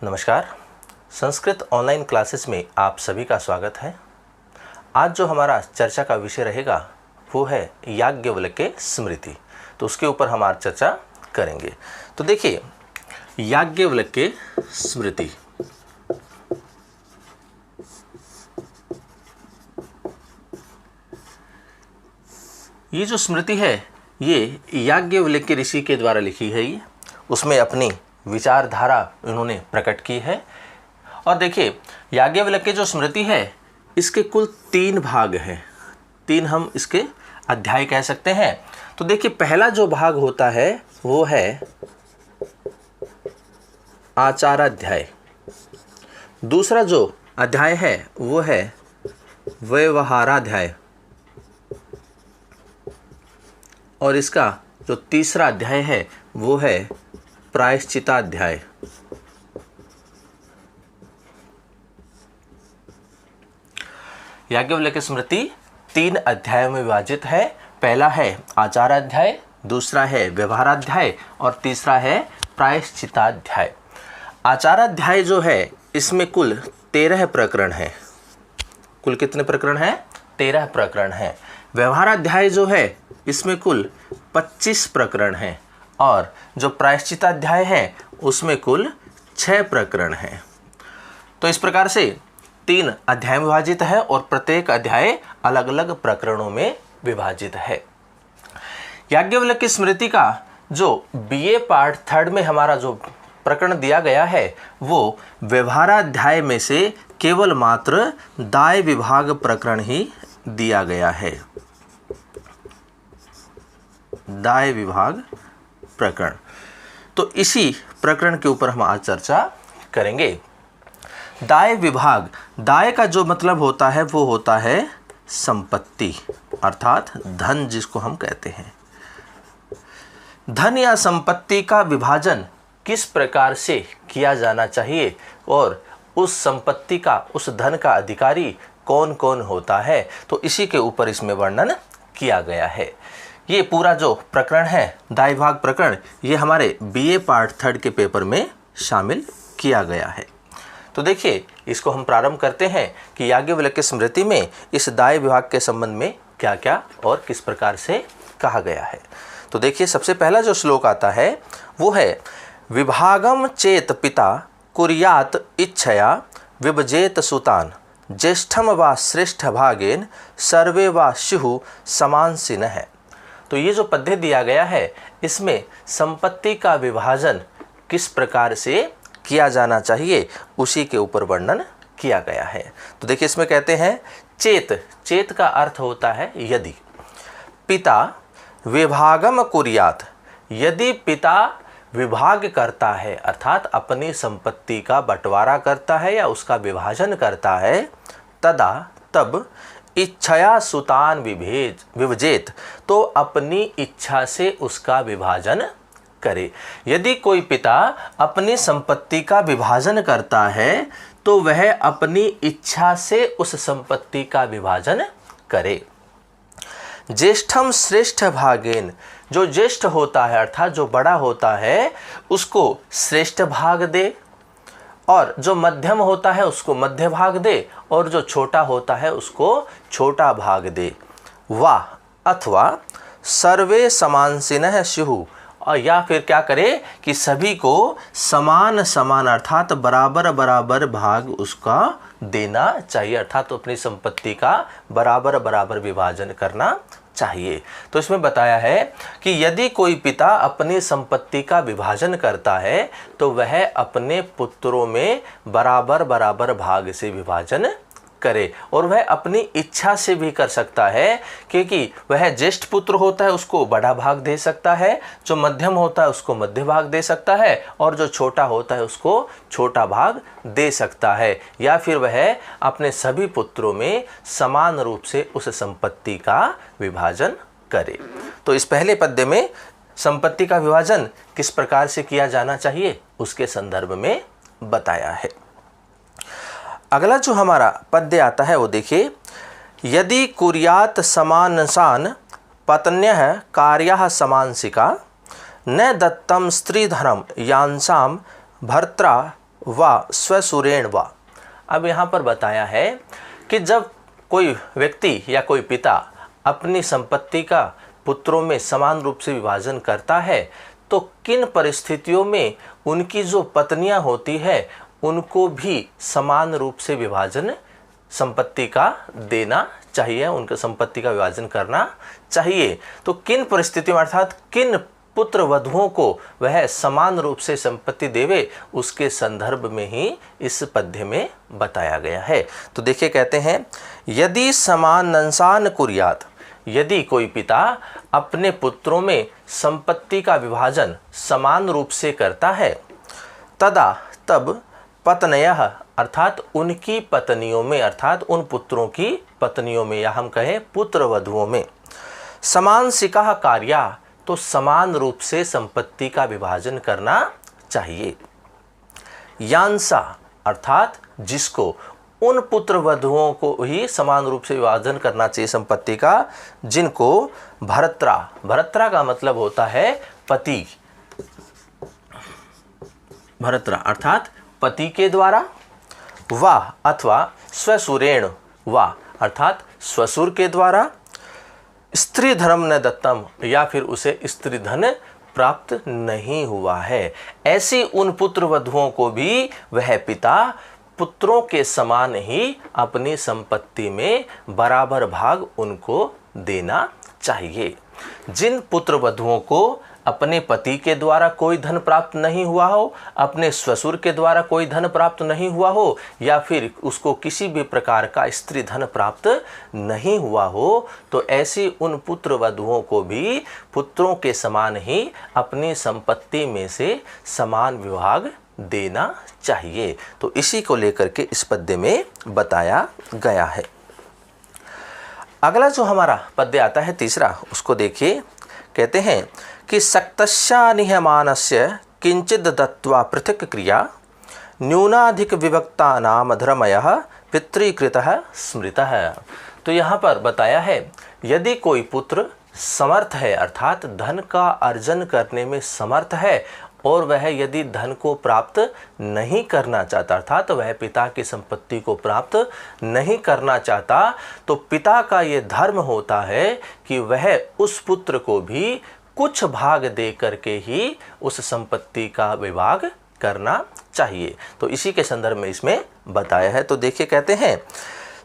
नमस्कार। Sanskrit online classes में आप सभी का स्वागत है। आज जो हमारा चर्चा का विषय रहेगा वो है याज्ञवल्क्य स्मृति। तो उसके ऊपर हम आज चर्चा करेंगे। तो देखिए, याज्ञवल्क्य स्मृति, ये जो स्मृति है ये याज्ञवल्क्य ऋषि के द्वारा लिखी है। ये उसमें अपनी विचारधारा इन्होंने प्रकट की है। और देखिए, याज्ञवल्क्य जो स्मृति है इसके कुल 3 भाग हैं। 3 हम इसके अध्याय कह सकते हैं। तो देखिए, पहला जो भाग होता है वो है आचाराध्याय। दूसरा जो अध्याय है वो है व्यवहाराध्याय। और इसका जो तीसरा अध्याय है वो है प्रायश्चिताध्याय। याज्ञवल्क्य स्मृति 3 अध्यायों में विभाजित है। पहला है आचाराध्याय, दूसरा है व्यवहाराध्याय और तीसरा है प्रायश्चिताध्याय। आचाराध्याय जो है इसमें कुल 13 प्रकरण हैं। कुल कितने प्रकरण हैं? 13 प्रकरण हैं। व्यवहाराध्याय जो है इसमें कुल 25 प्रकरण हैं और जो प्रायश्चिताध्याय है उसमें कुल 6 प्रकरण हैं। तो इस प्रकार से 3 अध्याय में विभाजित है और प्रत्येक अध्याय अलग अलग प्रकरणों में विभाजित है। याज्ञवल्क्य स्मृति का जो BA पार्ट 3 में हमारा जो प्रकरण दिया गया है वो व्यवहाराध्याय में से केवल मात्र दाय विभाग प्रकरण ही दिया गया है। दाय विभाग प्रकरण। तो इसी प्रकरण के ऊपर हम आज चर्चा करेंगे। दाय विभाग, दाय का जो मतलब होता है वो होता है संपत्ति, अर्थात धन जिसको हम कहते हैं। धन या संपत्ति का विभाजन किस प्रकार से किया जाना चाहिए और उस संपत्ति का, उस धन का अधिकारी कौन कौन होता है, तो इसी के ऊपर इसमें वर्णन किया गया है। ये पूरा जो प्रकरण है दाय विभाग प्रकरण, ये हमारे BA पार्ट 3 के पेपर में शामिल किया गया है। तो देखिए, इसको हम प्रारंभ करते हैं कि याज्ञवल्क्य स्मृति में इस दाय विभाग के संबंध में क्या क्या और किस प्रकार से कहा गया है। तो देखिए, सबसे पहला जो श्लोक आता है वो है विभागम चेत पिता कुर्यात इच्छया विभजेत सुतान ज्येष्ठम वा श्रेष्ठ भागेन सर्वे वा स्युः समांसिनः। तो ये जो पद्य दिया गया है इसमें संपत्ति का विभाजन किस प्रकार से किया जाना चाहिए उसी के ऊपर वर्णन किया गया है। तो देखिए, इसमें कहते हैं चेत, चेत का अर्थ होता है यदि। पिता विभागम कुर्यात, यदि पिता विभाग करता है अर्थात अपनी संपत्ति का बंटवारा करता है या उसका विभाजन करता है, तदा तब इच्छया सुतान विभजेत, तो अपनी इच्छा से उसका विभाजन करे। यदि कोई पिता अपनी संपत्ति का विभाजन करता है तो वह अपनी इच्छा से उस संपत्ति का विभाजन करे। ज्येष्ठम श्रेष्ठ भागेन, जो ज्येष्ठ होता है अर्थात जो बड़ा होता है उसको श्रेष्ठ भाग दे, और जो मध्यम होता है उसको मध्य भाग दे, और जो छोटा होता है उसको छोटा भाग दे। वा अथवा सर्वे समांसिनः स्युः, और या फिर क्या करे कि सभी को समान समान अर्थात बराबर बराबर भाग उसका देना चाहिए, अर्थात तो अपनी संपत्ति का बराबर बराबर विभाजन करना चाहिए। तो इसमें बताया है कि यदि कोई पिता अपनी संपत्ति का विभाजन करता है तो वह अपने पुत्रों में बराबर बराबर भाग से विभाजन करे, और वह अपनी इच्छा से भी कर सकता है, क्योंकि वह ज्येष्ठ पुत्र होता है उसको बड़ा भाग दे सकता है, जो मध्यम होता है उसको मध्य भाग दे सकता है, और जो छोटा होता है उसको छोटा भाग दे सकता है, या फिर वह अपने सभी पुत्रों में समान रूप से उस संपत्ति का विभाजन करे। तो इस पहले पद्य में संपत्ति का विभाजन किस प्रकार से किया जाना चाहिए उसके संदर्भ में बताया है। अगला जो हमारा पद्य आता है वो देखिए, यदि कुर्यात समानसान पत्न्यः कार्याः समांसिका न दत्तम स्त्रीधनम यांसाम भर्त्रा वा स्वसुरेण वा। अब यहाँ पर बताया है कि जब कोई व्यक्ति या कोई पिता अपनी संपत्ति का पुत्रों में समान रूप से विभाजन करता है तो किन परिस्थितियों में उनकी जो पत्नियां होती है उनको भी समान रूप से विभाजन संपत्ति का देना चाहिए, उनके संपत्ति का विभाजन करना चाहिए। तो किन परिस्थितियों में अर्थात किन पुत्र वधुओं को वह समान रूप से संपत्ति देवे, उसके संदर्भ में ही इस पद्य में बताया गया है। तो देखिए कहते हैं, यदि समानंसान कुर्यात, यदि कोई पिता अपने पुत्रों में संपत्ति का विभाजन समान रूप से करता है, तदा तब पत्न्यः अर्थात उनकी पत्नियों में, अर्थात उन पुत्रों की पत्नियों में या हम कहें पुत्र वधुओं में, समान सिकाह कार्या, तो समान रूप से संपत्ति का विभाजन करना चाहिए। यांसा अर्थात जिसको, उन पुत्र वधुओं को ही समान रूप से विभाजन करना चाहिए संपत्ति का जिनको भर्त्रा, भर्त्रा का मतलब होता है पति, भर्त्रा अर्थात पति के द्वारा, वा अथवा स्वसुरेण वा अर्थात स्वसुर के द्वारा, स्त्री धर्म न दत्तम या फिर उसे स्त्री धन प्राप्त नहीं हुआ है, ऐसी उन पुत्र वधुओं को भी वह पिता पुत्रों के समान ही अपनी संपत्ति में बराबर भाग उनको देना चाहिए। जिन पुत्र वधुओं को अपने पति के द्वारा कोई धन प्राप्त नहीं हुआ हो, अपने ससुर के द्वारा कोई धन प्राप्त नहीं हुआ हो, या फिर उसको किसी भी प्रकार का स्त्री धन प्राप्त नहीं हुआ हो, तो ऐसी उन पुत्र वधुओं को भी पुत्रों के समान ही अपनी संपत्ति में से समान विभाग देना चाहिए। तो इसी को लेकर के इस पद्य में बताया गया है। अगला जो हमारा पद्य आता है तीसरा, उसको देखिए, कहते हैं कि सक्तस्या निहमानस्य किंचिद दत्वा पृथक क्रिया न्यूनाधिक विभक्ता नाम धर्मयः पितृकृतः स्मृतः। तो यहाँ पर बताया है, यदि कोई पुत्र समर्थ है अर्थात धन का अर्जन करने में समर्थ है और वह यदि धन को प्राप्त नहीं करना चाहता अर्थात वह पिता की संपत्ति को प्राप्त नहीं करना चाहता, तो पिता का ये धर्म होता है कि वह उस पुत्र को भी कुछ भाग दे करके ही उस संपत्ति का विभाग करना चाहिए। तो इसी के संदर्भ में इसमें बताया है। तो देखिए कहते हैं,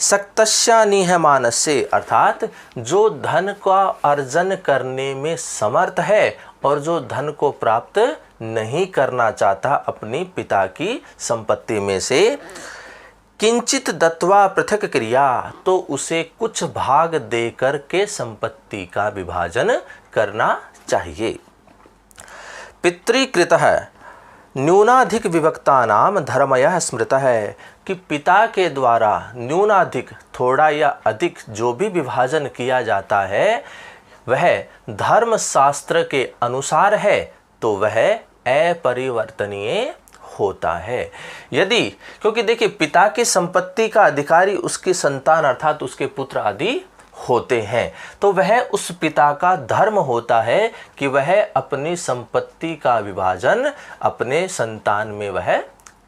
सक्तस्या निहमानस्य अर्थात जो धन का अर्जन करने में समर्थ है और जो धन को प्राप्त नहीं करना चाहता अपनी पिता की संपत्ति में से, किंचित दत्वा पृथक क्रिया, तो उसे कुछ भाग देकर के संपत्ति का विभाजन करना चाहिए। पितृकृतः न्यूनाधिक विभक्ता नाम धर्मयः स्मृतः है कि पिता के द्वारा न्यूनाधिक थोड़ा या अधिक जो भी विभाजन किया जाता है वह धर्म शास्त्र के अनुसार है तो वह अपरिवर्तनीय होता है। यदि, क्योंकि देखिए पिता की संपत्ति का अधिकारी उसकी संतान अर्थात उसके पुत्र आदि होते हैं, तो वह उस पिता का धर्म होता है कि वह अपनी संपत्ति का विभाजन अपने संतान में वह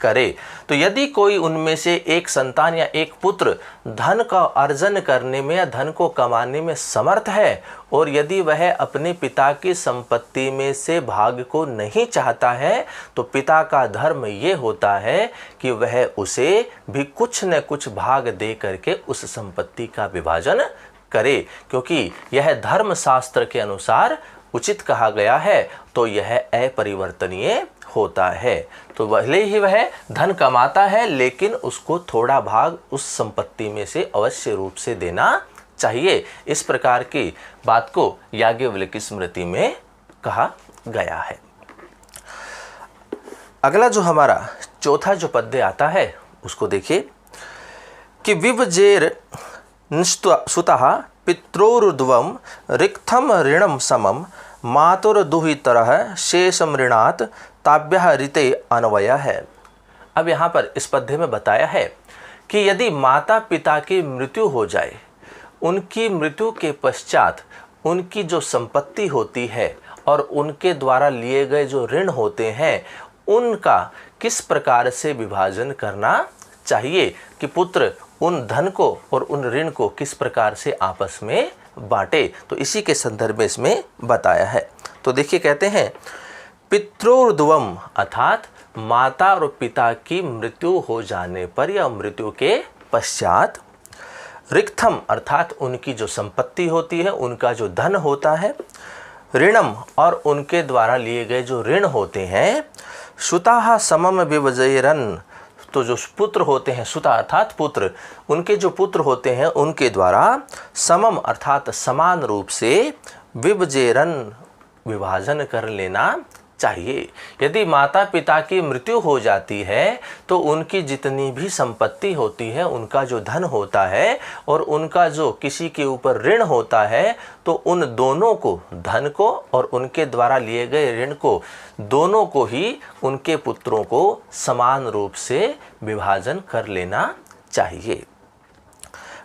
करे। तो यदि कोई उनमें से एक संतान या एक पुत्र धन का अर्जन करने में या धन को कमाने में समर्थ है और यदि वह अपने पिता की संपत्ति में से भाग को नहीं चाहता है, तो पिता का धर्म ये होता है कि वह उसे भी कुछ न कुछ भाग दे करके उस संपत्ति का विभाजन करे, क्योंकि यह धर्म शास्त्र के अनुसार उचित कहा गया है, तो यह अपरिवर्तनीय होता है। तो भले ही वह धन कमाता है लेकिन उसको थोड़ा भाग उस संपत्ति में से अवश्य रूप से देना चाहिए। इस प्रकार की बात को याज्ञवल्क्य स्मृति में कहा गया है। अगला जो हमारा चौथा जो पद्य आता है उसको देखिए कि विभजेर सुतः पित्रोरुध्वं रिक्थम ऋणम समम मातुर्दुहितरः शेषम ऋणात् ताभ्यः ऋते अन्वय है। अब यहाँ पर इस पद्य में बताया है कि यदि माता पिता की मृत्यु हो जाए, उनकी मृत्यु के पश्चात उनकी जो संपत्ति होती है और उनके द्वारा लिए गए जो ऋण होते हैं उनका किस प्रकार से विभाजन करना चाहिए कि पुत्र उन धन को और उन ऋण को किस प्रकार से आपस में बांटे। तो इसी के संदर्भ में इसमें बताया है। तो देखिए कहते हैं पित्रोर्ध्वम अर्थात माता और पिता की मृत्यु हो जाने पर या मृत्यु के पश्चात, रिक्थम अर्थात उनकी जो संपत्ति होती है, उनका जो धन होता है, ऋणम और उनके द्वारा लिए गए जो ऋण होते हैं, सुताः समम विभजयरन तो जो पुत्र होते हैं, सुता अर्थात पुत्र, उनके जो पुत्र होते हैं उनके द्वारा समम अर्थात समान रूप से विभजेरन विभाजन कर लेना चाहिए। यदि माता पिता की मृत्यु हो जाती है तो उनकी जितनी भी संपत्ति होती है, उनका जो धन होता है और उनका जो किसी के ऊपर ऋण होता है, तो उन दोनों को, धन को और उनके द्वारा लिए गए ऋण को, दोनों को ही उनके पुत्रों को समान रूप से विभाजन कर लेना चाहिए।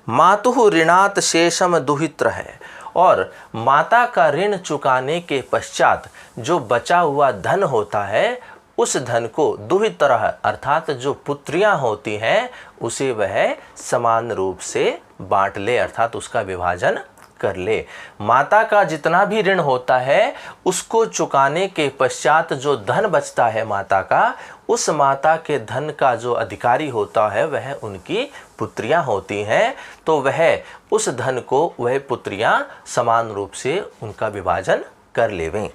मातुः ऋणात् शेषम दुहित्र है, और माता का ऋण चुकाने के पश्चात जो बचा हुआ धन होता है, उस धन को दुहितरः अर्थात जो पुत्रियां होती हैं उसे वह समान रूप से बांट ले, अर्थात उसका विभाजन कर ले। माता का जितना भी ऋण होता है उसको चुकाने के पश्चात जो धन बचता है माता का, उस माता के धन का जो अधिकारी होता है वह उनकी पुत्रियां होती हैं। तो वह उस धन को वह पुत्रियां समान रूप से उनका विभाजन कर लेवें।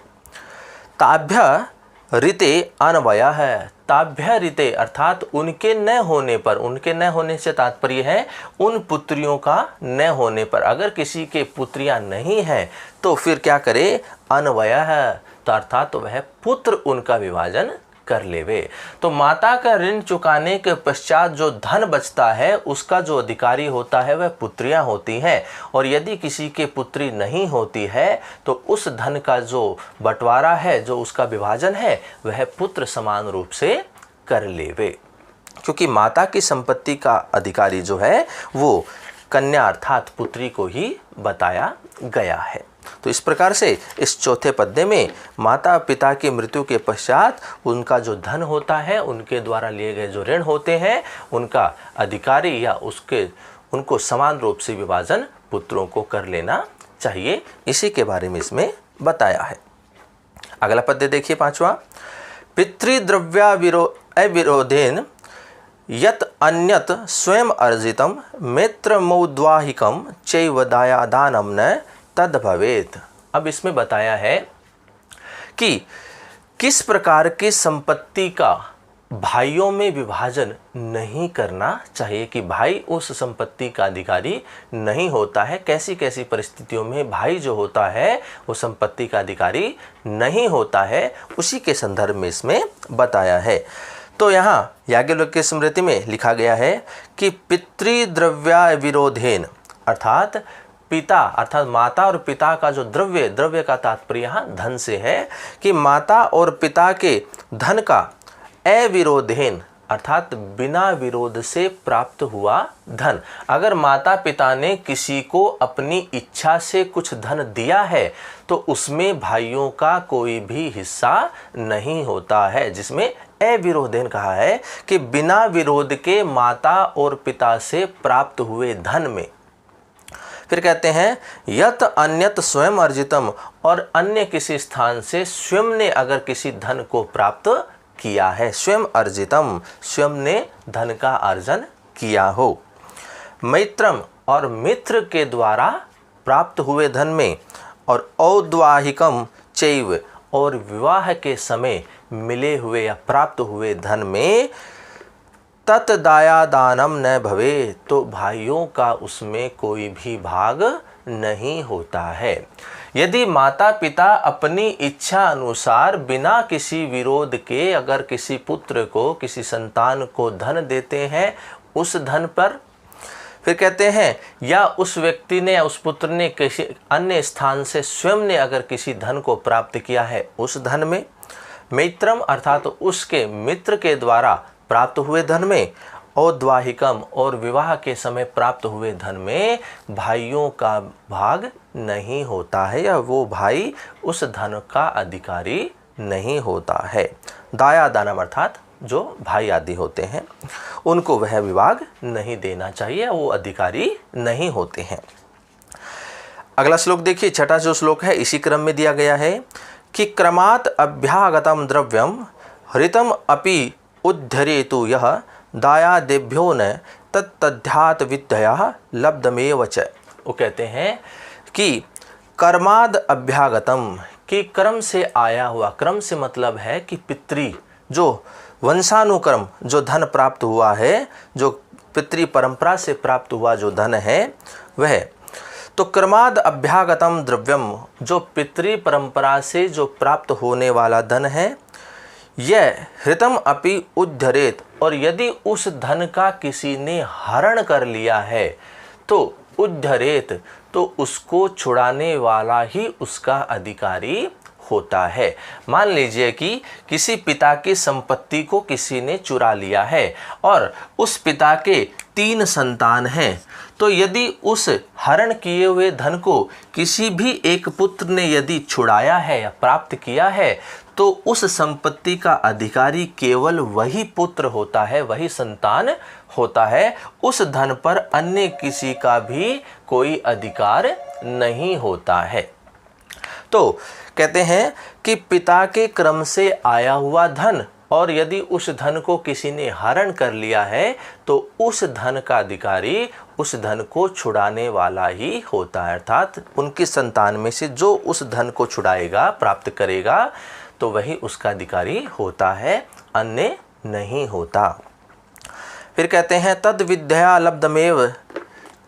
ताभ्य ऋते अन्वयः है, ताभ्य ऋते अर्थात उनके न होने पर, उनके न होने से तात्पर्य है उन पुत्रियों का न होने पर, अगर किसी के पुत्रियां नहीं हैं तो फिर क्या करे, अन्वयः तो अर्थात तो वह पुत्र उनका विभाजन कर लेवे। तो माता का ऋण चुकाने के पश्चात जो धन बचता है उसका जो अधिकारी होता है वह पुत्रियां होती हैं, और यदि किसी के पुत्री नहीं होती है तो उस धन का जो बंटवारा है, जो उसका विभाजन है, वह पुत्र समान रूप से कर लेवे। क्योंकि माता की संपत्ति का अधिकारी जो है वो कन्या अर्थात पुत्री को ही बताया गया है। तो इस प्रकार से इस चौथे पद्य में माता पिता की मृत्यु के पश्चात उनका जो धन होता है, उनके द्वारा लिए गए जो ऋण होते हैं, उनका अधिकारी या उनको समान रूप से विभाजन पुत्रों को कर लेना चाहिए, इसी के बारे में इसमें बताया है। अगला पद्य देखिए पांचवा, पितृद्रव्या अविरोधेन यत अन्यत स्वयं अर्जितम मित्रमौद्वाहिकम चैव दायादानम न तद भवेत। अब इसमें बताया है कि किस प्रकार की संपत्ति का भाइयों में विभाजन नहीं करना चाहिए, कि भाई उस संपत्ति का अधिकारी नहीं होता है, कैसी कैसी परिस्थितियों में भाई जो होता है वो संपत्ति का अधिकारी नहीं होता है, उसी के संदर्भ में इसमें बताया है। तो यहाँ याज्ञवल्क्य स्मृति में लिखा गया है कि पितृद्रव्या विरोधेन अर्थात पिता अर्थात माता और पिता का जो द्रव्य का तात्पर्य यहाँ धन से है, कि माता और पिता के धन का अविरोधेन अर्थात बिना विरोध से प्राप्त हुआ धन, अगर माता पिता ने किसी को अपनी इच्छा से कुछ धन दिया है तो उसमें भाइयों का कोई भी हिस्सा नहीं होता है, जिसमें अविरोधेन कहा है कि बिना विरोध के माता और पिता से प्राप्त हुए धन में। फिर कहते हैं यत अन्यत स्वयं अर्जितम, और अन्य किसी स्थान से स्वयं ने अगर किसी धन को प्राप्त किया है, स्वयं अर्जितम स्वयं ने धन का अर्जन किया हो, मैत्रम और मित्र के द्वारा प्राप्त हुए धन में, और औद्वाहिकम चैव और विवाह के समय मिले हुए या प्राप्त हुए धन में तत्दायादानम न भवे, तो भाइयों का उसमें कोई भी भाग नहीं होता है। यदि माता पिता अपनी इच्छा अनुसार बिना किसी विरोध के अगर किसी पुत्र को, किसी संतान को धन देते हैं, उस धन पर फिर कहते हैं या उस व्यक्ति ने या उस पुत्र ने किसी अन्य स्थान से स्वयं ने अगर किसी धन को प्राप्त किया है, उस धन में मैत्रम अर्थात उसके मित्र के द्वारा प्राप्त हुए धन में, औद्वाहिकम और विवाह के समय प्राप्त हुए धन में भाइयों का भाग नहीं होता है, या वो भाई उस धन का अधिकारी नहीं होता है। दाया दानम अर्थात जो भाई आदि होते हैं उनको वह विभाग नहीं देना चाहिए, वो अधिकारी नहीं होते हैं। अगला श्लोक देखिए, छठा जो श्लोक है इसी क्रम में दिया गया है कि क्रमात् अभ्यागतम द्रव्यम हृतम अपि उद्धरेतु यह दायादेभ्यो न तत्तद्ध्यात् विद्या लब्धमेव च। वो कहते हैं कि कर्माद अभ्यागतम, कि कर्म से आया हुआ, कर्म से मतलब है कि पितृ जो वंशानुक्रम जो धन प्राप्त हुआ है, जो पितृ परंपरा से प्राप्त हुआ जो धन है वह, तो क्रमाद अभ्यागतम द्रव्यम, जो पितृ परंपरा से जो प्राप्त होने वाला धन है, यह हृतम अपि उद्धरेत, और यदि उस धन का किसी ने हरण कर लिया है तो उद्धरेत, तो उसको छुड़ाने वाला ही उसका अधिकारी होता है। मान लीजिए कि किसी पिता की संपत्ति को किसी ने चुरा लिया है और उस पिता के 3 संतान हैं, तो यदि उस हरण किए हुए धन को किसी भी एक पुत्र ने यदि छुड़ाया है या प्राप्त किया है, तो उस संपत्ति का अधिकारी केवल वही पुत्र होता है, वही संतान होता है। उस धन पर अन्य किसी का भी कोई अधिकार नहीं होता है। तो कहते हैं कि पिता के क्रम से आया हुआ धन, और यदि उस धन को किसी ने हरण कर लिया है तो उस धन का अधिकारी उस धन को छुड़ाने वाला ही होता है। अर्थात उनकी संतान में से जो उस धन को छुड़ाएगा, प्राप्त करेगा, तो वही उसका अधिकारी होता है, अन्य नहीं होता। फिर कहते हैं तद विद्या लब्धमेव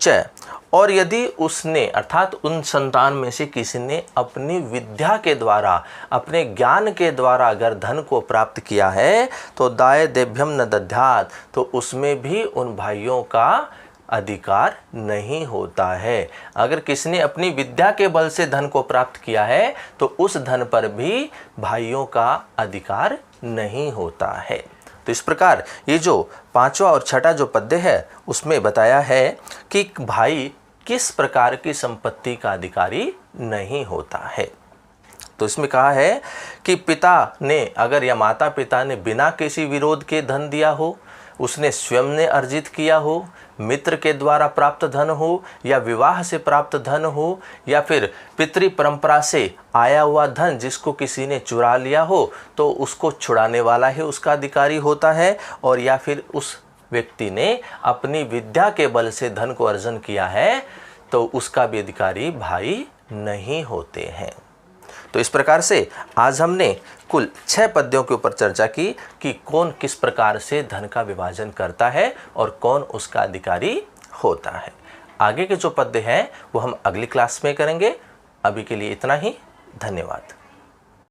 च, और यदि उसने अर्थात उन संतान में से किसी ने अपनी विद्या के द्वारा, अपने ज्ञान के द्वारा अगर धन को प्राप्त किया है तो दाय देभ्यम न दध्यात्, तो उसमें भी उन भाइयों का अधिकार नहीं होता है। अगर किसी ने अपनी विद्या के बल से धन को प्राप्त किया है तो उस धन पर भी भाइयों का अधिकार नहीं होता है। तो इस प्रकार ये जो 5वां और 6ठा जो पद्य है उसमें बताया है कि भाई किस प्रकार की संपत्ति का अधिकारी नहीं होता है। तो इसमें कहा है कि पिता ने अगर या माता पिता ने बिना किसी विरोध के धन दिया हो, उसने स्वयं ने अर्जित किया हो, मित्र के द्वारा प्राप्त धन हो, या विवाह से प्राप्त धन हो, या फिर पितृ परंपरा से आया हुआ धन जिसको किसी ने चुरा लिया हो, तो उसको छुड़ाने वाला ही उसका अधिकारी होता है। और या फिर उस व्यक्ति ने अपनी विद्या के बल से धन को अर्जन किया है तो उसका भी अधिकारी भाई नहीं होते हैं। तो इस प्रकार से आज हमने कुल 6 पद्यों के ऊपर चर्चा की कि कौन किस प्रकार से धन का विभाजन करता है और कौन उसका अधिकारी होता है। आगे के जो पद्य हैं वो हम अगली क्लास में करेंगे। अभी के लिए इतना ही। धन्यवाद।